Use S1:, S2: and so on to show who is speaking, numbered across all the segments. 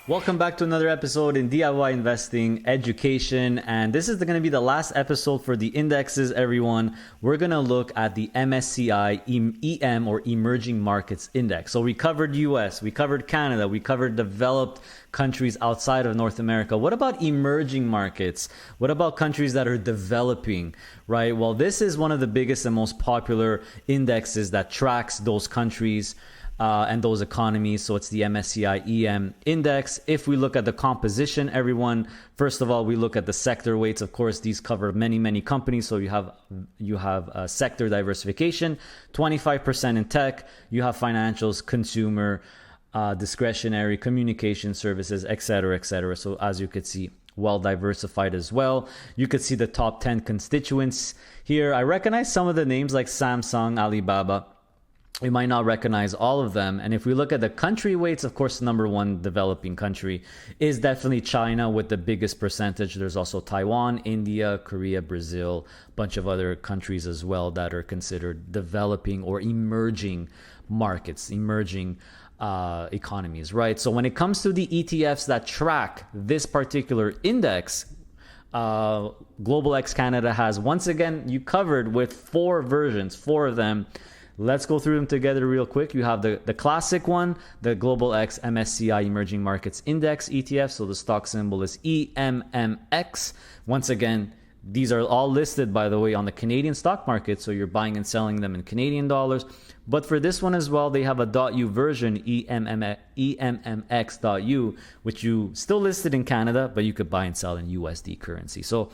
S1: Welcome back to another episode in DIY investing education, and this is going to be the last episode for the indexes, everyone. We're going to look at the MSCI EM or Emerging Markets Index. So we covered US, we covered Canada, we covered developed countries outside of North America. What about emerging markets? What about countries that are developing, right? Well, this is one of the biggest and most popular indexes that tracks those countries and those economies. So it's the MSCI EM index. If we look at the composition, everyone, first of all, we look at the sector weights. Of course, these cover many companies. So you have sector diversification, 25% in tech. You have financials, consumer, discretionary, communication services, etc., etc. So as you could see, well diversified as well. You could see the top 10 constituents here. I recognize some of the names like Samsung, Alibaba. We might not recognize all of them. And if we look at the country weights, of course, number one developing country is definitely China with the biggest percentage. There's also Taiwan, India, Korea, Brazil, a bunch of other countries as well that are considered developing or emerging markets, emerging economies, right? So when it comes to the ETFs that track this particular index, Global X Canada has, once again, you covered with four versions, four of them. Let's go through them together real quick. You have the classic one, the Global X MSCI Emerging Markets Index ETF. So the stock symbol is EMMX. Once again, these are all listed, by the way, on the Canadian stock market. So you're buying and selling them in Canadian dollars. But for this one as well, they have a .U version, EMMX.U, which you still listed in Canada, but you could buy and sell in USD currency. So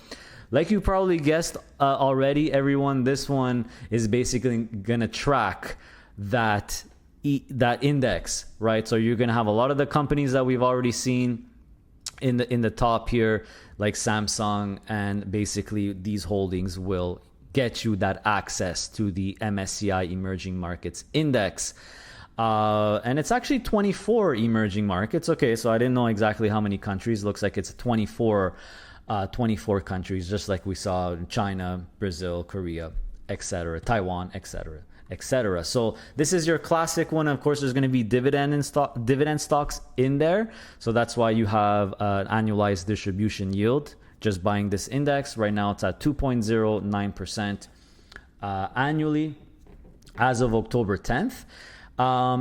S1: like you probably guessed already, everyone, this one is basically going to track that index, right? So you're going to have a lot of the companies that we've already seen in the top here, like Samsung, and basically these holdings will get you that access to the MSCI Emerging Markets Index. And it's actually 24 emerging markets. Okay, so I didn't know exactly how many countries. Looks like it's 24 countries, just like we saw in China, Brazil, Korea, etc., Taiwan, etc., etc. So this is your classic one. Of course, there's going to be dividend stocks in there. So that's why you have an annualized distribution yield. Just buying this index right now, it's at 2.09% annually as of October 10th.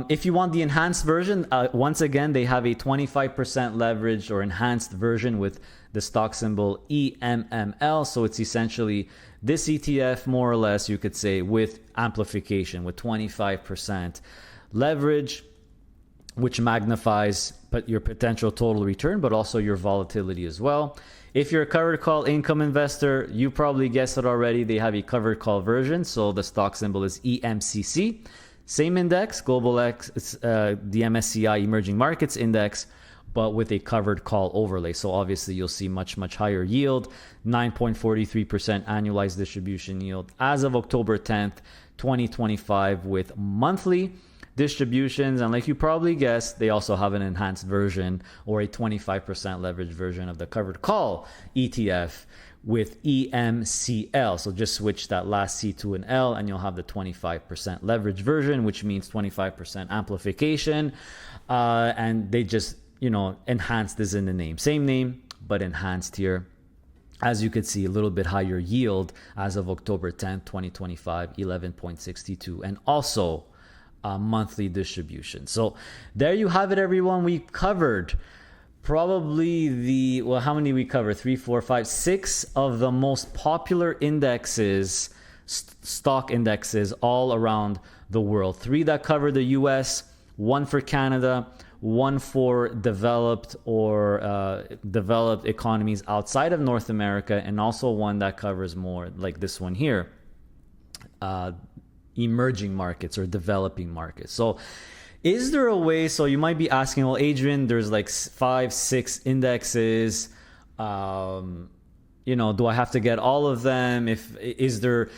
S1: If you want the enhanced version, once again, they have a 25% leverage or enhanced version with the stock symbol EMML. So it's essentially this ETF, more or less, you could say, with amplification, with 25% leverage, which magnifies your potential total return, but also your volatility as well. If you're a covered call income investor, you probably guessed it already. They have a covered call version. So the stock symbol is EMCC. Same index, Global X, it's the MSCI Emerging Markets Index, but with a covered call overlay. So obviously you'll see much higher yield, 9.43% annualized distribution yield as of October 10th, 2025, with monthly distributions. And like you probably guessed, they also have an enhanced version or a 25% leverage version of the covered call ETF with EMCL. So just switch that last C to an L and you'll have the 25% leverage version, which means 25% amplification. And they just, enhanced this in the name. Same name, but enhanced here. As you could see, a little bit higher yield as of October 10th, 2025, 11.62. And also monthly distribution. So there you have it, everyone. We covered probably how many we cover? 3, 4, 5, 6 of the most popular indexes, stock indexes all around the world. 3 that cover the US, 1 for Canada, 1 for developed or developed economies outside of North America, and also 1 that covers more like this one here, emerging markets or developing markets. So is there a way, so you might be asking, well, Adrian, there's like 5, 6 indexes. Do I have to get all of them? Is there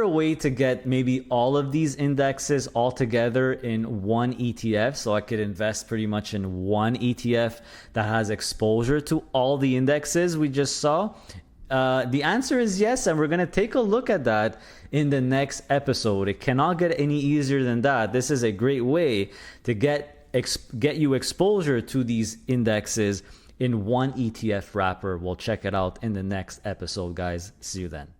S1: a way to get maybe all of these indexes all together in one ETF, so I could invest pretty much in one ETF that has exposure to all the indexes we just saw? The answer is yes, and we're going to take a look at that in the next episode. It cannot get any easier than that. This is a great way to get you exposure to these indexes in one ETF wrapper. We'll check it out in the next episode, guys. See you then.